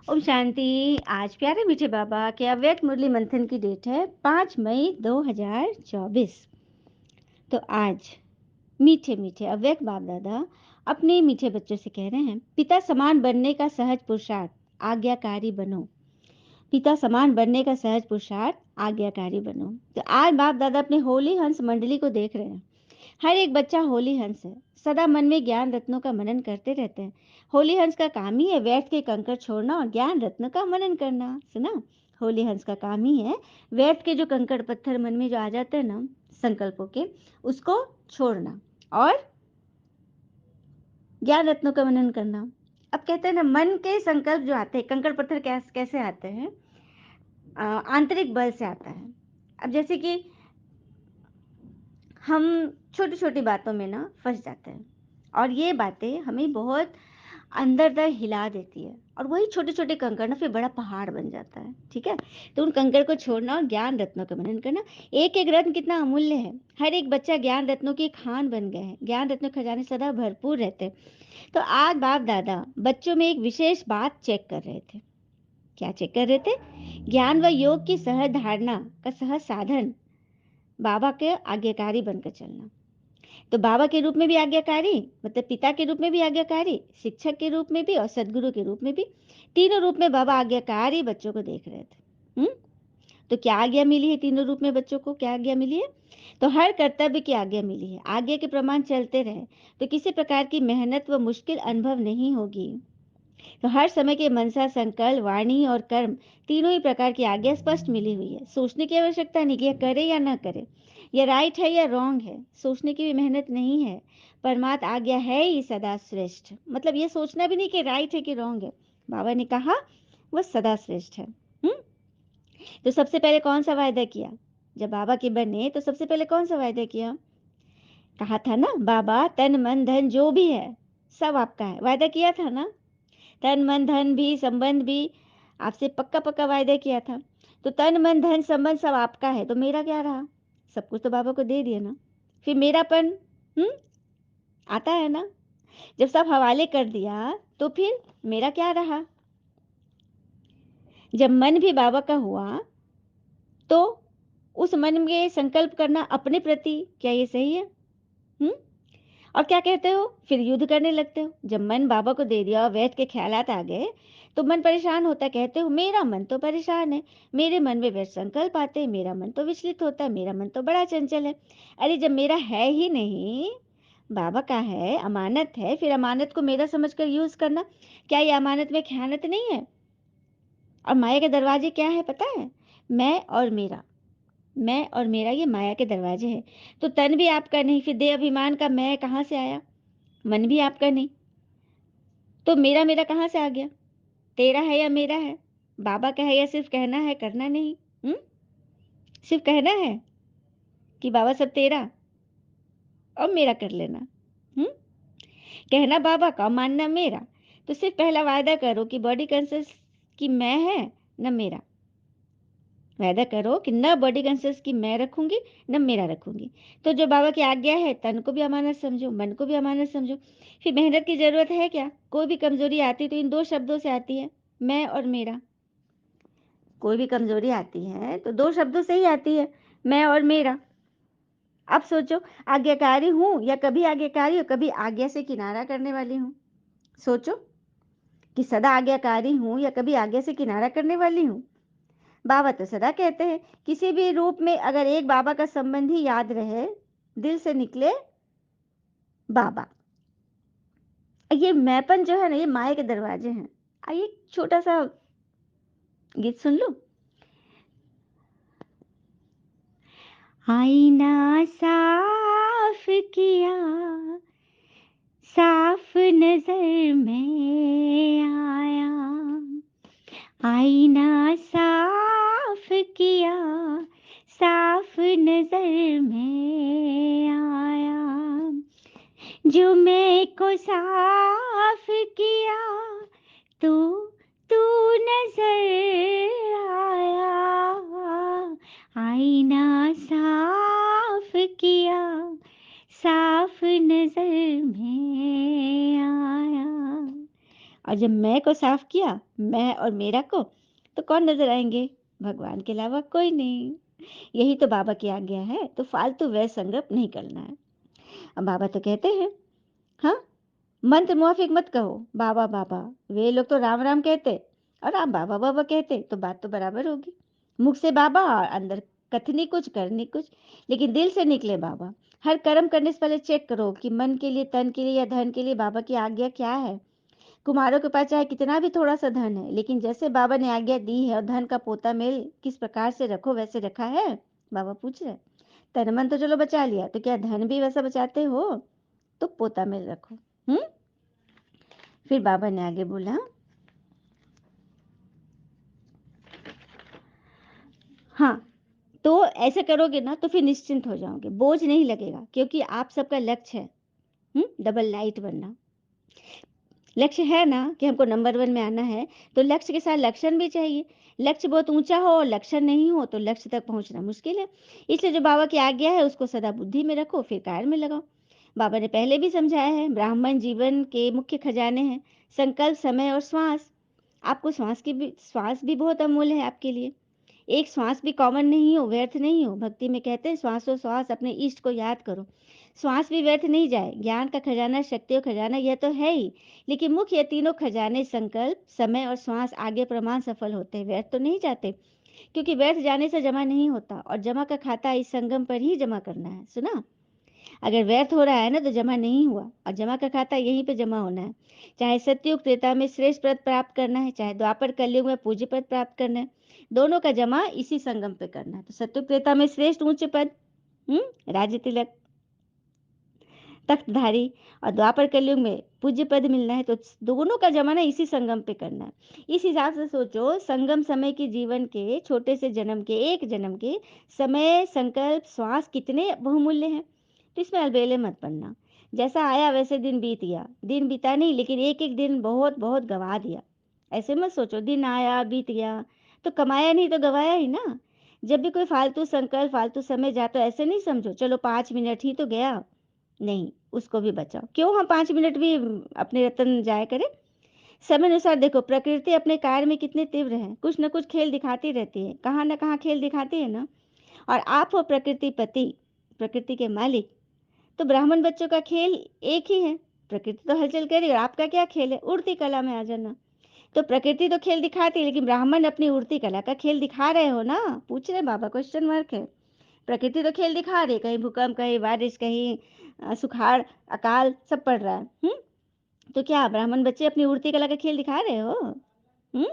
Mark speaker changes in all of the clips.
Speaker 1: ओम शांति। आज प्यारे मीठे बाबा के अव्यक्त मुरली मंथन की डेट है 5 मई 2024। तो आज मीठे मीठे अव्यक्त बाप दादा अपने मीठे बच्चों से कह रहे हैं, पिता समान बनने का सहज पुरुषार्थ आज्ञाकारी बनो। पिता समान बनने का सहज पुरुषार्थ आज्ञाकारी बनो। तो आज बाप दादा अपने होली हंस मंडली को देख रहे हैं। हर एक बच्चा होली हंस है, सदा मन में ज्ञान रत्नों का मनन करते रहते हैं। होली हंस का काम ही है व्यर्थ के कंकड़ छोड़ना और ज्ञान रत्न का मनन करना। सुना, होली हंस का काम ही है व्यर्थ के जो कंकड़ पत्थर मन में जो आ जाते हैं ना संकल्पों के, उसको छोड़ना और ज्ञान रत्नों का मनन करना। अब कहते हैं ना, मन के संकल्प जो आते हैं, कंकड़ पत्थर कैसे आते हैं? आंतरिक बल से आता है। अब जैसे कि हम छोटी छोटी बातों में ना फंस जाते हैं और ये बातें हमें बहुत अंदर तक हिला देती है, और वही छोटे छोटे कंकड़ ना फिर बड़ा पहाड़ बन जाता है। ठीक है, तो उन कंकड़ को छोड़ना और ज्ञान रत्नों का मनन करना। एक एक रत्न कितना अमूल्य है। हर एक बच्चा ज्ञान रत्नों की खान बन गए हैं। ज्ञान रत्नों खजाने सदा भरपूर रहते हैं। तो आज बाप दादा बच्चों में एक विशेष बात चेक कर रहे थे। क्या चेक कर रहे थे? ज्ञान व योग की सहज धारणा का सहज साधन बाबा के आज्ञाकारी बनकर चलना। तो बाबा के रूप में भी आज्ञाकारी, मतलब पिता के रूप में भी आज्ञाकारी, शिक्षक के रूप में भी और सदगुरु के रूप में भी। तीनों रूप में बाबा आज्ञाकारी बच्चों को देख रहे थे। तो क्या आज्ञा मिली है तीनों रूप में बच्चों को? क्या आज्ञा मिली है? तो हर कर्तव्य की आज्ञा मिली है। आज्ञा के प्रमाण चलते रहे तो किसी प्रकार की मेहनत व मुश्किल अनुभव नहीं होगी। तो हर समय के मनसा, संकल्प, वाणी और कर्म, तीनों ही प्रकार की आज्ञा स्पष्ट मिली हुई है। सोचने की आवश्यकता नहीं कि यह करे या ना करे, यह राइट है या रॉन्ग है। सोचने की भी मेहनत नहीं है। परमात्मा आज्ञा है ही सदा श्रेष्ठ। मतलब ये सोचना भी नहीं कि राइट है कि रॉन्ग है। बाबा ने कहा वह सदा श्रेष्ठ है। तो सबसे पहले कौन सा वायदा किया? जब बाबा के बने तो सबसे पहले कौन सा वायदा किया? कहा था ना, बाबा तन मन धन जो भी है सब आपका है। वायदा किया था ना, तन मन धन भी संबंध भी आपसे पक्का पक्का वायदा किया था। तो तन मन धन संबंध सब आपका है, तो मेरा क्या रहा? सब कुछ तो बाबा को दे दिया ना, फिर मेरापन आता है ना। जब सब हवाले कर दिया तो फिर मेरा क्या रहा? जब मन भी बाबा का हुआ तो उस मन में संकल्प करना अपने प्रति, क्या ये सही है? हम्म और क्या कहते हो, फिर युद्ध करने लगते हो। जब मन बाबा को दे दिया और वैद के ख्यालात आ गए तो मन परेशान होता है। कहते हो मेरा मन तो परेशान है, मेरे मन में वैद संकल्प आते हैं, मेरा मन तो विचलित होता है, मेरा मन तो बड़ा चंचल है। अरे जब मेरा है ही नहीं, बाबा का है, अमानत है, फिर अमानत को मेरा समझकर यूज करना, क्या ये अमानत में खयानत नहीं है? और माया के दरवाजे क्या है पता है? मैं और मेरा, मैं और मेरा, ये माया के दरवाजे हैं। तो तन भी आपका नहीं, फिर देह अभिमान का मैं कहाँ से आया? मन भी आपका नहीं, तो मेरा मेरा कहाँ से आ गया? तेरा है या मेरा है? बाबा का है या सिर्फ कहना है, करना नहीं? हम्म सिर्फ कहना है कि बाबा सब तेरा और मेरा कर लेना। हम्म कहना बाबा का, मानना मेरा। तो सिर्फ पहला वायदा करो कि बॉडी कॉन्शियस की मैं है, न मेरा। वायदा करो कि न बॉडी कॉन्शियस की मैं रखूंगी, न मेरा रखूंगी। तो जो बाबा की आज्ञा है, तन को भी अमानत समझो, मन को भी अमानत समझो। फिर मेहनत की जरूरत है क्या? कोई भी कमजोरी आती तो इन दो शब्दों से आती है, मैं और मेरा। कोई भी कमजोरी आती है तो दो शब्दों से ही आती है, मैं और मेरा। अब सोचो, आज्ञाकारी हूं या कभी आज्ञाकारी हो, कभी आज्ञा से किनारा करने वाली हूं? सोचो कि सदा आज्ञाकारी हूं या कभी आज्ञा से किनारा करने वाली हूं। बाबा तो सदा कहते हैं, किसी भी रूप में अगर एक बाबा का संबंध ही याद रहे, दिल से निकले बाबा। ये मैपन जो है ना, ये माया के दरवाजे हैं। आइए एक छोटा सा गीत सुन लो। आईना साफ किया, साफ नजर में आया। आईना साफ किया, साफ नजर में आया। जो मैं को साफ किया तो तू नजर आया। आईना साफ किया, साफ नजर में आया। और जब मैं को साफ किया, मैं और मेरा को, तो कौन नजर आएंगे? भगवान के अलावा कोई नहीं। यही तो बाबा की आज्ञा है, तो फालतू व्यय संग्रह नहीं करना है। अब बाबा तो कहते हैं, हाँ, मंत्र मुआफिक मत कहो बाबा बाबा। वे लोग तो राम राम कहते और आप बाबा बाबा कहते, तो बात तो बराबर होगी। मुख से बाबा और अंदर कथनी कुछ करनी कुछ, लेकिन दिल से निकले बाबा। हर कर्म करने से पहले चेक करो कि मन के लिए, तन के लिए या धन के लिए बाबा की आज्ञा क्या है। कुमारों के पास चाहे कितना भी थोड़ा सा धन है, लेकिन जैसे बाबा ने आज्ञा दी है और धन का पोता मेल किस प्रकार से रखो वैसे रखा है? बाबा पूछ रहे। तन मन तो चलो बचा लिया, तो क्या धन भी वैसा बचाते हो? तो पोता मेल रखो। फिर बाबा ने आगे बोला, हाँ, तो ऐसे करोगे ना तो फिर निश्चिंत हो जाओगे, बोझ नहीं लगेगा, क्योंकि आप सबका लक्ष्य है डबल लाइट बनना। लक्ष्य है ना कि हमको नंबर वन में आना है, तो लक्ष्य के साथ लक्षण भी चाहिए। लक्ष्य बहुत ऊंचा हो और लक्षण नहीं हो तो लक्ष्य तक पहुंचना मुश्किल है। इसलिए जो बाबा की आज्ञा है उसको सदा बुद्धि में रखो, फिर कार्य में लगाओ। बाबा ने पहले भी समझाया है, ब्राह्मण जीवन के मुख्य खजाने हैं संकल्प, समय और श्वास। आपको श्वास भी बहुत अमूल्य है आपके लिए। एक श्वास भी कॉमन नहीं हो, व्यर्थ नहीं हो। भक्ति में कहते हैं श्वासों श्वास अपने इष्ट को याद करो। श्वास भी व्यर्थ नहीं जाए। ज्ञान का खजाना, शक्ति का खजाना यह तो है ही, लेकिन मुख्य ये तीनों खजाने संकल्प, समय और श्वास आगे प्रमाण सफल होते हैं, व्यर्थ तो नहीं जाते। क्योंकि व्यर्थ जाने से जमा नहीं होता, और जमा का खाता इस संगम पर ही जमा करना है। सुना? अगर व्यर्थ हो रहा है ना तो जमा नहीं हुआ, और जमा का खाता यहीं पे जमा होना है। चाहे सतयुग त्रेता में श्रेष्ठ पद प्राप्त करना है, चाहे द्वापर कलयुग में पूज्य पद प्राप्त करना है, दोनों का जमा इसी संगम पे करना है। तो सतयुग त्रेता में श्रेष्ठ ऊंचे पद, राज्य तिलक, तख्तधारी, और द्वापर कलयुग में पूज्य पद मिलना है, तो दोनों का जमा ना इसी संगम पे करना है। इस हिसाब से सोचो, संगम समय के जीवन के छोटे से जन्म के, एक जन्म के समय, संकल्प, श्वास कितने बहुमूल्य हैं। तो इसमें अलबेले मत बनना। जैसा आया वैसे दिन बीत गया, दिन बीता नहीं, लेकिन एक एक दिन बहुत बहुत गवा दिया। ऐसे मत सोचो दिन आया बीत गया तो कमाया नहीं तो गवाया ही ना। जब भी कोई फालतू संकल्प, फालतू समय जाता, ऐसे नहीं समझो चलो 5 मिनट ही तो गया। नहीं, उसको भी बचाओ। क्यों हम 5 मिनट भी अपने रतन जाया करें? समय अनुसार देखो, प्रकृति अपने कार्य में कितने तीव्र है, कुछ न कुछ खेल दिखाती रहती है, कहाँ न कहाँ खेल दिखाती है ना। और आप हो प्रकृति पति, प्रकृति के मालिक, तो ब्राह्मण बच्चों का खेल एक ही है। प्रकृति तो हलचल करी और आपका क्या खेल है? उड़ती कला में आ जाना। तो प्रकृति तो खेल दिखाती है, लेकिन ब्राह्मण अपनी उड़ती कला का खेल दिखा रहे हो ना? पूछ रहे बाबा, क्वेश्चन मार्क है। प्रकृति तो खेल दिखा रही है, कहीं भूकंप, कहीं बारिश, कहीं सुखाड़, अकाल सब पड़ रहा है। तो क्या ब्राह्मण बच्चे अपनी उड़ती कला का खेल दिखा रहे हो? हम्म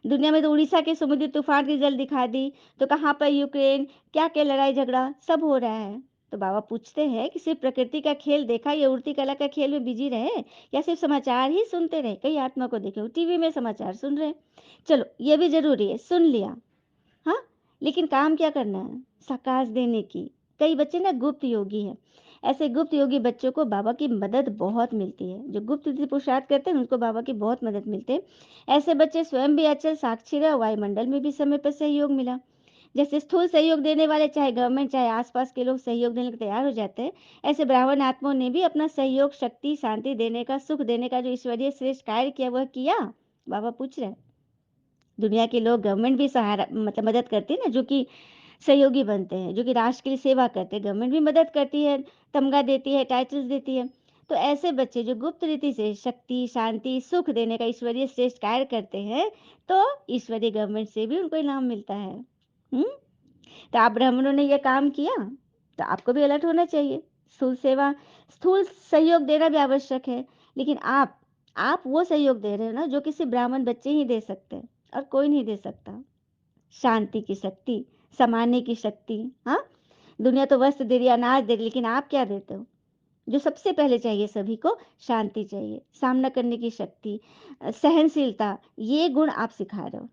Speaker 1: दुनिया में तो उड़ीसा के समुद्री तूफान की जल दिखा दी, तो कहाँ पर यूक्रेन, क्या क्या लड़ाई झगड़ा सब हो रहा है। तो बाबा पूछते हैं कि सिर्फ प्रकृति का खेल देखा या उड़ती कला का खेल में बिजी रहे, या सिर्फ समाचार ही सुनते रहे? कई आत्मा को देखे टीवी में समाचार सुन रहे हैं, चलो ये भी जरूरी है, सुन लिया, हाँ, लेकिन काम क्या करना है? साकाश देने की। कई बच्चे ना गुप्त योगी हैं। ऐसे गुप्त योगी बच्चों को बाबा की मदद बहुत मिलती है। जो गुप्त विधि पुरुषार्थ करते हैं उनको बाबा की बहुत मदद मिलती है। ऐसे बच्चे स्वयं भी अचल साक्षी रहे, वायुमंडल में भी समय पर सहयोग मिला। जैसे स्थूल सहयोग देने वाले, चाहे गवर्नमेंट चाहे आसपास के लोग सहयोग देने को तैयार हो जाते हैं, ऐसे ब्राह्मण आत्माओं ने भी अपना सहयोग, शक्ति, शांति देने का, सुख देने का जो ईश्वरीय श्रेष्ठ कार्य किया वह किया। बाबा पूछ रहे हैं। दुनिया के लोग, गवर्नमेंट भी सहारा मतलब मदद करती है ना, जो कि सहयोगी बनते हैं, जो कि राष्ट्र के लिए सेवा करते हैं, गवर्नमेंट भी मदद करती है, तमगा देती है, टाइटल्स देती है। तो ऐसे बच्चे जो गुप्त रीति से शक्ति, शांति, सुख देने का ईश्वरीय श्रेष्ठ कार्य करते हैं, तो ईश्वरीय गवर्नमेंट से भी उनको इनाम मिलता है। हम्म तो आप ब्राह्मणों ने यह काम किया, तो आपको भी अलर्ट होना चाहिए। स्थूल सेवा, स्थूल सहयोग देना भी आवश्यक है, लेकिन आप वो सहयोग दे रहे हो ना जो किसी ब्राह्मण बच्चे ही दे सकते हैं, और कोई नहीं दे सकता। शांति की शक्ति, समाने की शक्ति, हाँ, दुनिया तो वस्त्र दे रही, अनाज दे रही, लेकिन आप क्या देते हो? जो सबसे पहले चाहिए सभी को, शांति चाहिए, सामना करने की शक्ति, सहनशीलता, ये गुण आप सिखा रहे हो,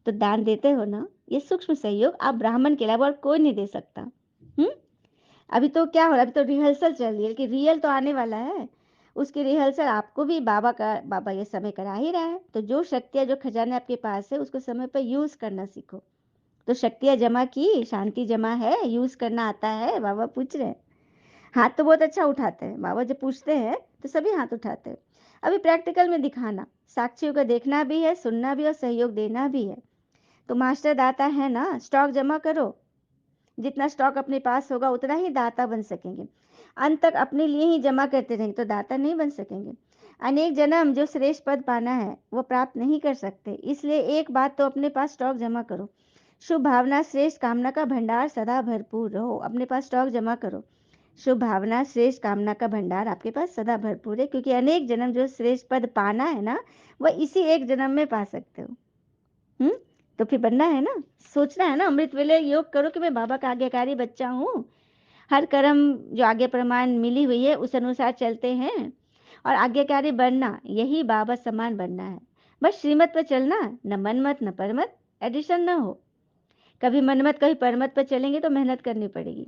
Speaker 1: तो दान देते हो ना। ये सूक्ष्म सहयोग आप ब्राह्मण के अलावा और कोई नहीं दे सकता। हम्म अभी तो क्या हो रहा है, अभी तो रिहर्सल चल रही है, कि रियल तो आने वाला है। उसकी रिहर्सल आपको भी बाबा ये समय करा ही रहा है। तो जो शक्तियाँ, जो खजाने आपके पास है, उसको समय पर यूज करना सीखो। तो शक्तियाँ जमा की, शांति जमा है, यूज करना आता है? बाबा पूछ रहे हैं। हाथ तो बहुत अच्छा उठाते हैं बाबा, जब पूछते हैं तो सभी हाथ उठाते हैं। अभी प्रैक्टिकल में दिखाना, साक्षियों को देखना भी है, सुनना भी और सहयोग देना भी है। तो मास्टर दाता है ना, स्टॉक जमा करो। जितना स्टॉक अपने पास होगा उतना ही दाता बन सकेंगे। अंत तक अपने लिए ही जमा करते रहेंगे तो दाता नहीं बन सकेंगे। अनेक जन्म जो श्रेष्ठ पद पाना है वो प्राप्त नहीं कर सकते, इसलिए एक बात तो अपने पास स्टॉक जमा करो। शुभ भावना श्रेष्ठ कामना का भंडार सदा भरपूर रहो। अपने पास स्टॉक जमा करो। शुभ भावना श्रेष्ठ कामना का भंडार आपके पास सदा भरपूर है, क्योंकि अनेक जन्म जो श्रेष्ठ पद पाना है ना, वह इसी एक जन्म में पा सकते हो। हम्म तो फिर बनना है ना, सोचना है ना, अमृत वेले योग करो कि मैं बाबा का आज्ञाकारी बच्चा हूँ। हर कर्म जो आज्ञा प्रमाण मिली हुई है उस अनुसार चलते हैं, और आज्ञाकारी बनना यही बाबा समान बनना है। बस श्रीमत पर चलना, न मनमत न परमत, एडिशन न हो। कभी मनमत कभी परमत पर चलेंगे तो मेहनत करनी पड़ेगी,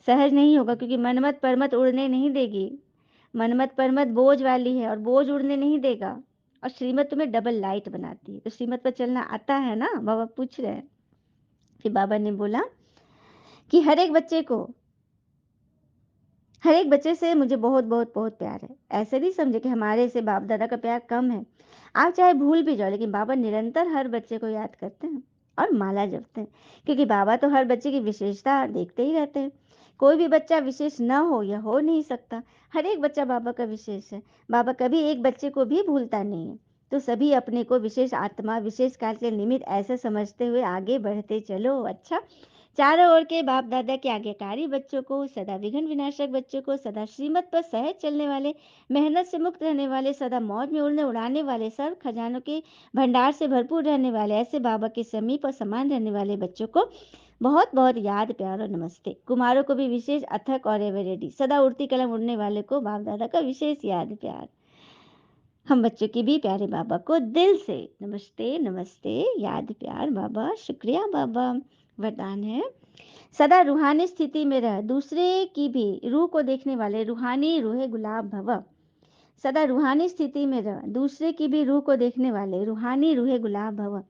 Speaker 1: सहज नहीं होगा, क्योंकि मनमत परमत उड़ने नहीं देगी। मनमत परमत बोझ वाली है और बोझ उड़ने नहीं देगा, और श्रीमत तुम्हें डबल लाइट बनाती है। तो श्रीमत पर चलना आता है ना, बाबा पूछ रहे हैं। फिर बाबा ने बोला कि हर एक बच्चे से मुझे बहुत बहुत बहुत प्यार है। ऐसे नहीं समझे कि हमारे से बाप दादा का प्यार कम है। आप चाहे भूल भी जाओ, लेकिन बाबा निरंतर हर बच्चे को याद करते हैं और माला जपते हैं, क्योंकि बाबा तो हर बच्चे की विशेषता देखते ही रहते हैं। कोई भी बच्चा विशेष न हो या हो नहीं सकता। हर एक बच्चा बाबा का विशेष है। बाबा कभी एक बच्चे को भी भूलता नहीं है। तो सभी अपने को विशेष आत्मा, विशेष काल के निमित्त ऐसे समझते हुए आगे बढ़ते चलो। अच्छा, चारों ओर के बाप दादा के आज्ञाकारी बच्चों को, सदा विघ्न विनाशक बच्चों को, सदा श्रीमत पर सहज चलने वाले, मेहनत से मुक्त रहने वाले, सदा मौज में उड़ने वाले, सर्व खजानों के भंडार से भरपूर रहने वाले, ऐसे बाबा के समीप और समान रहने वाले बच्चों को बहुत बहुत याद, प्यार और नमस्ते। कुमारों को भी विशेष अथक और एवर रेडी, सदा उड़ती कलम उड़ने वाले को बाप दादा का विशेष याद, प्यार। हम बच्चों की भी प्यारे बाबा को दिल से नमस्ते नमस्ते, याद, प्यार बाबा, शुक्रिया बाबा। वरदान है, सदा रूहानी स्थिति में रह, दूसरे की भी रूह को देखने वाले रूहानी रूहे गुलाब भव। सदा रूहानी स्थिति में रह, दूसरे की भी रूह को देखने वाले रूहानी रूहे गुलाब भव।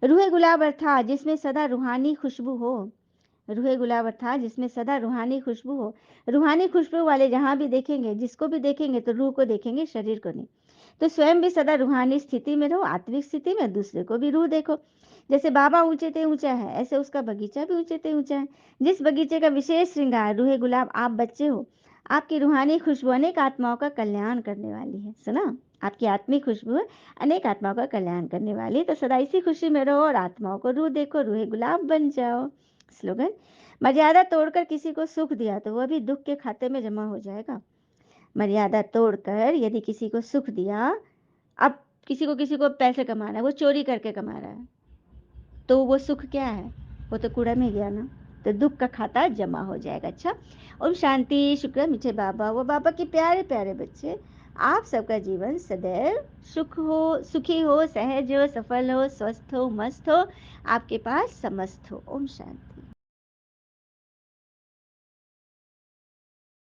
Speaker 1: रूहे गुलाब अर्थात जिसमें सदा रूहानी खुशबू हो। रूहे गुलाब अर्थात जिसमें सदा रूहानी खुशबू हो। रूहानी खुशबू वाले जहां भी देखेंगे, जिसको भी देखेंगे तो रूह को देखेंगे, शरीर को नहीं। तो स्वयं भी सदा रूहानी स्थिति में रहो, आत्मिक स्थिति में, दूसरे को भी रूह देखो। जैसे बाबा ऊंचे ते ऊंचा है, ऐसे उसका बगीचा भी ऊंचे ते ऊंचा है। जिस बगीचे का विशेष श्रृंगार रूहे गुलाब आप बच्चे हो। आपकी रूहानी खुशबू अनेक आत्माओं का कल्याण करने वाली है। सुना, आपकी आत्मिक खुशबू अनेक आत्माओं का कल्याण करने वाली है। तो सदा इसी खुशी में रहो और आत्माओं को रूह देखो, रूहे गुलाब बन जाओ। स्लोगन, मर्यादा तोड़कर किसी को सुख दिया तो वह भी दुख के खाते में जमा हो जाएगा। मर्यादा तोड़कर यदि किसी को सुख दिया, अब किसी को पैसे कमाना है, वो चोरी करके कमा रहा है, तो वो सुख क्या है? वो तो कूड़ा में गया ना, तो दुख का खाता जमा हो जाएगा। अच्छा, ओम शांति। शुक्र मीठे बाबा, वो बाबा के प्यारे प्यारे बच्चे, आप सबका जीवन सदैव सुख हो, सुखी हो, सहज हो, सफल हो, स्वस्थ हो, मस्त हो, आपके पास समस्त हो। ओम शांति।